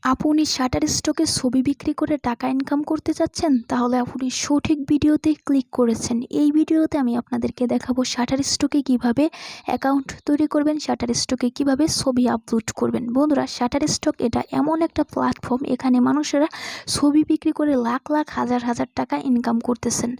আপনি শাটারস্টকে ছবি বিক্রি করে টাকা ইনকাম করতে চাচ্ছেন, তাহলে আপনি সঠিক ভিডিওতে ক্লিক করেছেন। এই ভিডিওতে আমি আপনাদেরকে দেখাবো শাটারস্টকে কিভাবে অ্যাকাউন্ট তৈরি করবেন, শাটারস্টকে কিভাবে ছবি আপলোড করবেন। বন্ধুরা, শাটারস্টক এটা এমন একটা প্ল্যাটফর্ম, এখানে মানুষেরা ছবি বিক্রি করে লাখ লাখ হাজার হাজার টাকা ইনকাম করতেছেন।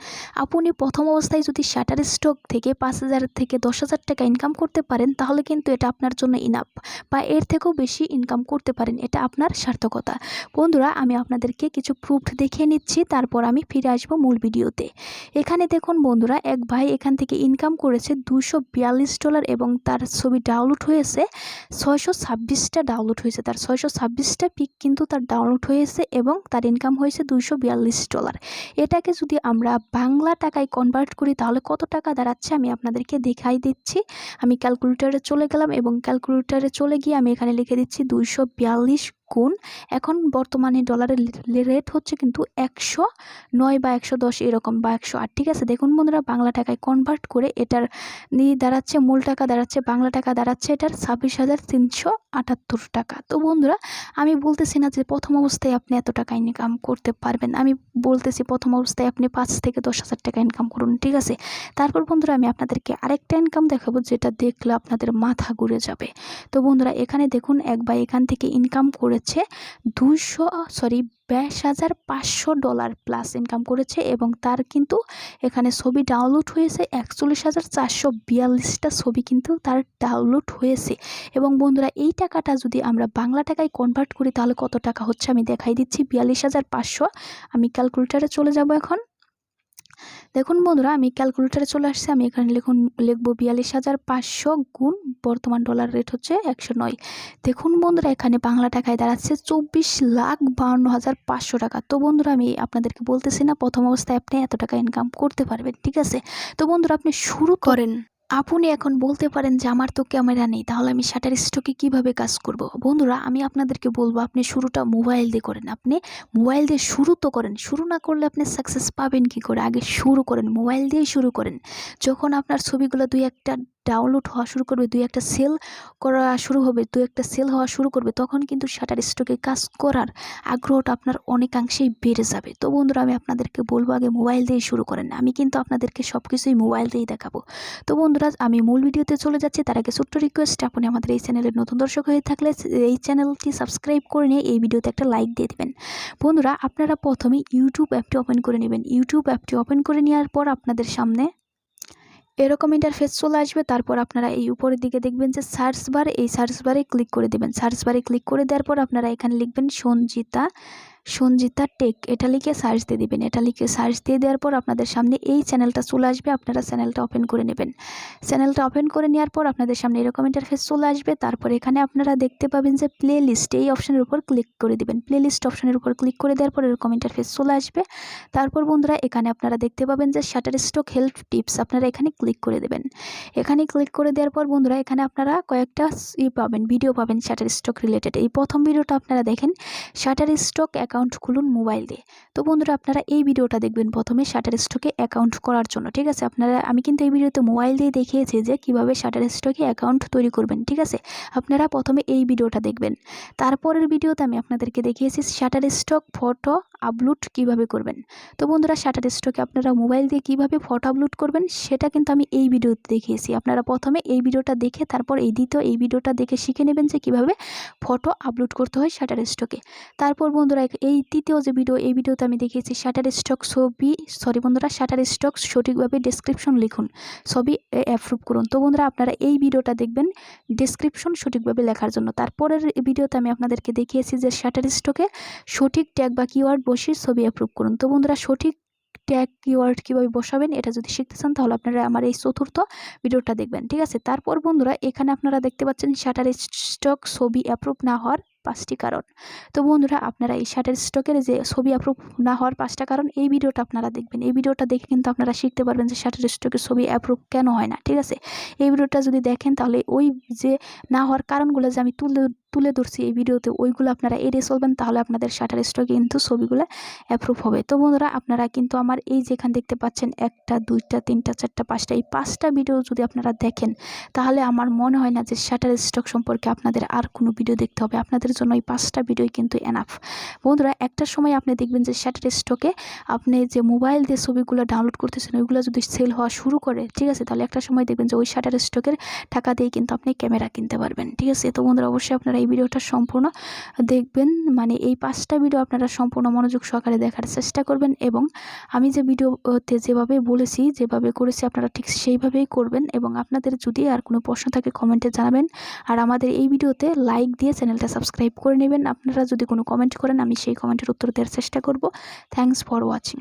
আপনি প্রথম অবস্থায় যদি শাটারস্টক থেকে 5,000 থেকে 10,000 টাকা ইনকাম করতে পারেন, তাহলে কিন্তু এটা আপনার জন্য ইনাফ, বা এর থেকেও বেশি ইনকাম করতে পারেন, এটা আপনার সার্থকতা। বন্ধুরা, আমি আপনাদেরকে কিছু প্রুফ দেখিয়ে নিচ্ছি, তারপর আমি ফিরে আসবো মূল ভিডিওতে। এখানে দেখুন বন্ধুরা, এক ভাই এখান থেকে ইনকাম করেছে $242 এবং তার ছবি ডাউনলোড হয়েছে 626টা ডাউনলোড হয়েছে, তার 626টা পিক কিন্তু তার ডাউনলোড হয়েছে এবং তার ইনকাম হয়েছে $242। এটাকে যদি আমরা বাংলা টাকায় কনভার্ট করি তাহলে কত টাকা দাঁড়াচ্ছে আমি আপনাদেরকে দেখাই দিচ্ছি। আমি ক্যালকুলেটরে চলে গেলাম এবং ক্যালকুলেটরে চলে গিয়ে আমি এখানে লিখে দিচ্ছি 242 গুণ, এখন বর্তমানে ডলারের রেট হচ্ছে কিন্তু 109 বা 110 এরকম বা 108। ঠিক আছে, দেখুন বন্ধুরা, বাংলা টাকায় কনভার্ট করে এটার নিয়ে দাঁড়াচ্ছে, মূল টাকা দাঁড়াচ্ছে, বাংলা টাকা দাঁড়াচ্ছে এটার 26,378 টাকা। তো বন্ধুরা, আমি বলতেছি না যে প্রথম অবস্থায় আপনি এত টাকা ইনকাম করতে পারবেন, আমি বলতেছি প্রথম অবস্থায় আপনি 5 থেকে 10,000 টাকা ইনকাম করুন। ঠিক আছে, তারপর বন্ধুরা আমি আপনাদেরকে আরেকটা ইনকাম দেখাবো যেটা দেখলে আপনাদের মাথা ঘুরে যাবে। তো বন্ধুরা, এখানে দেখুন এক ভাই এখান থেকে ইনকাম করেছে $20,500 প্লাস ইনকাম করেছে এবং তার কিন্তু এখানে ছবি ডাউনলোড হয়েছে 41,442টা ছবি কিন্তু তার ডাউনলোড হয়েছে। এবং বন্ধুরা, এই টাকাটা যদি আমরা বাংলা টাকায় কনভার্ট করি তাহলে কত টাকা হচ্ছে আমি দেখাই দিচ্ছি। 42,500, আমি ক্যালকুলেটারে চলে যাব এখন। দেখুন বন্ধুরা, আমি ক্যালকুলেটারে চলে আসছি, আমি এখানে লিখবো 42,500 গুণ বর্তমান ডলার রেট হচ্ছে 109। দেখুন বন্ধুরা, এখানে বাংলা টাকায় দাঁড়াচ্ছে 24,52,500 টাকা। তো বন্ধুরা, আমি আপনাদেরকে বলতেছি না প্রথম অবস্থায় আপনি এত টাকা ইনকাম করতে পারবেন। ঠিক আছে, তো বন্ধুরা আপনি শুরু করেন। আপনি এখন বলতে পারেন যে আমার তো ক্যামেরা নেই, তাহলে আমি শাটারস্টকে কিভাবে কাজ করব। বন্ধুরা, আমি আপনাদেরকে বলবো আপনি শুরুটা মোবাইল দিয়ে করেন। আপনি মোবাইল দিয়ে শুরু তো করেন, শুরু না করলে আপনি সাকসেস পাবেন কি করে। আগে শুরু করেন, মোবাইল দিয়েই শুরু করেন। যখন আপনার ছবিগুলো দুই একটা ডাউনলোড হওয়া শুরু করবে, দুই একটা সেল করা শুরু হবে, দুই একটা সেল হওয়া শুরু করবে, তখন কিন্তু শাটারস্টকে কাজ করার আগ্রহটা আপনার অনেকাংশেই বেড়ে যাবে। তো বন্ধুরা, আমি আপনাদেরকে বলবো আগে মোবাইল দিয়েই শুরু করেন। আমি কিন্তু আপনাদেরকে সব কিছুই মোবাইল দিয়েই দেখাবো। তো বন্ধুরা, আমি মূল ভিডিওতে চলে যাচ্ছি, তার আগে ছোট্ট রিকোয়েস্ট, আপনি আমাদের এই চ্যানেলের নতুন দর্শক হয়ে থাকলে এই চ্যানেলটি সাবস্ক্রাইব করে নিয়ে এই ভিডিওতে একটা লাইক দিয়ে দেবেন। বন্ধুরা, আপনারা প্রথমে ইউটিউব অ্যাপটি ওপেন করে নেবেন। ইউটিউব অ্যাপটি ওপেন করে নেওয়ার পর আপনাদের সামনে এরকম ইন্টারফেস চলে আসবে। তারপর আপনারা এই উপরের দিকে দেখবেন যে সার্চ বার, এই সার্চ বারে ক্লিক করে দেবেন। সার্চ বারে ক্লিক করে দেওয়ার পর আপনারা এখানে লিখবেন সঞ্জিতা টেক, এটা লিখে সার্চ দিয়ে দিবেন। এটা লিখে সার্চ দিয়ে দেওয়ার পর আপনাদের সামনে এই চ্যানেলটা চলে আসবে, আপনারা চ্যানেলটা ওপেন করে নেবেন। চ্যানেলটা ওপেন করে নেওয়ার পর আপনাদের সামনে এরকম ইন্টারফেস চলে আসবে। তারপর এখানে আপনারা দেখতে পাবেন যে প্লে লিস্ট, এই অপশনের উপর ক্লিক করে দিবেন। প্লে লিস্ট অপশনের উপর ক্লিক করে দেওয়ার পর এরকম ইন্টারফেস চলে আসবে। তারপর বন্ধুরা, এখানে আপনারা দেখতে পাবেন যে শাটারস্টক হেল্প টিপস, আপনারা এখানে ক্লিক করে দেবেন। এখানে ক্লিক করে দেওয়ার পর বন্ধুরা, এখানে আপনারা কয়েকটা পাবেন, ভিডিও পাবেন শাটারস্টক রিলেটেড। এই প্রথম ভিডিওটা আপনারা দেখেন, শাটারস্টক অ্যাকাউন্ট খুলুন মোবাইল দিয়ে। তো বন্ধুরা, আপনারা এই ভিডিওটা দেখবেন প্রথমে শাটারস্টকে অ্যাকাউন্ট করার জন্য। ঠিক আছে, আমি কিন্তু এই ভিডিওতে মোবাইল দিয়ে দেখিয়েছি যে কিভাবে শাটারস্টকে অ্যাকাউন্ট তৈরি করবেন। ঠিক আছে, আপনারা প্রথমে এই ভিডিওটা দেখবেন। তারপরের ভিডিওতে আমি আপনাদেরকে দেখিয়েছি শাটারস্টক ফটো আপলোড কিভাবে করবেন। তো বন্ধুরা, শাটারস্টকে আপনারা মোবাইল দিয়ে কিভাবে ফটো আপলোড করবেন সেটা কিন্তু আমি এই ভিডিওতে দেখিয়েছি। আপনারা প্রথমে এই ভিডিওটা দেখে তারপর এই ভিডিওটা দেখে শিখে নেবেন যে কিভাবে ফটো আপলোড করতে হয় শাটারস্টকে। তারপর বন্ধুরা, এই তৃতীয় যে ভিডিও, এই ভিডিওতে আমি দেখিয়েছি শাটারস্টক সঠিকভাবে ডেসক্রিপশন লিখুন, ছবি অ্যাপ্রুভ করুন। তো বন্ধুরা, আপনারা এই ভিডিওটা দেখবেন ডেসক্রিপশন সঠিকভাবে লেখার জন্য। তারপরের ভিডিওতে আমি আপনাদেরকে দেখিয়েছি যে শাটারস্টকে সঠিক ট্যাগ বা কিওয়ার্ড বসিয়ে ছবি অ্যাপ্রুভ করুন। তো বন্ধুরা, সঠিক ট্যাগ কিওয়ার্ড কীভাবে বসাবেন এটা যদি শিখতে চান তাহলে আপনারা আমার এই চতুর্থ ভিডিওটা দেখবেন। ঠিক আছে, তারপর বন্ধুরা, এখানে আপনারা দেখতে পাচ্ছেন শাটারস্টক ছবি অ্যাপ্রুভ না হওয়ার 5টি কারণ। তো বন্ধুরা, আপনারা এই শাটারস্টকের যে ছবি অ্যাপ্রুভ না হওয়ার 5টা কারণ, এই ভিডিওটা আপনারা দেখবেন। এই ভিডিওটা দেখে কিন্তু আপনারা শিখতে পারবেন যে শাটারস্টকের ছবি অ্যাপ্রুভ কেন হয় না। ঠিক আছে, এই ভিডিওটা যদি দেখেন তাহলে ওই যে না হওয়ার কারণগুলো যে আমি তুলে তুলে ধরছি এই ভিডিওতে ওইগুলো আপনারা এড়িয়ে চলবেন, তাহলে আপনাদের শাটারস্টকে কিন্তু ছবিগুলো অ্যাপ্রুভ হবে। তো বন্ধুরা আপনারা কিন্তু আমার এই যেখানে দেখতে পাচ্ছেন 1টা 2টা 3টা 4টা 5টা এই 5টা ভিডিও যদি আপনারা দেখেন, তাহলে আমার মনে হয় না যে শাটারস্টক সম্পর্কে আপনাদের আর কোনো ভিডিও দেখতে হবে। আপনাদের জন্য এই 5টা ভিডিওই কিন্তু এনাফ। বন্ধুরা একটা সময় আপনি দেখবেন যে শাটারস্টকে আপনি যে মোবাইল দিয়ে ছবিগুলো ডাউনলোড করতেছেন ওইগুলো যদি সেল হওয়া শুরু করে, ঠিক আছে, তাহলে একটা সময় দেখবেন যে ওই শাটারস্টকের টাকা দিয়ে কিন্তু আপনি ক্যামেরা কিনতে পারবেন, ঠিক আছে। তো বন্ধুরা অবশ্যই আপনারা এই ভিডিওটা সম্পূর্ণ দেখবেন, মানে এই 5টা ভিডিও আপনারা সম্পূর্ণ মনোযোগ সহকারে দেখার চেষ্টা করবেন, এবং আমি যে ভিডিওতে যেভাবে বলেছি যেভাবে করেছি আপনারা ঠিক সেইভাবেই করবেন। এবং আপনাদের যদি আর কোনো প্রশ্ন থাকে কমেন্টে জানাবেন, আর আমাদের এই ভিডিওতে লাইক দিয়ে চ্যানেলটা সাবস্ক্রাইব করে নেবেন। আপনারা যদি কোনো কমেন্ট করেন আমি সেই কমেন্টের উত্তর দেওয়ার চেষ্টা করব। Thanks for watching.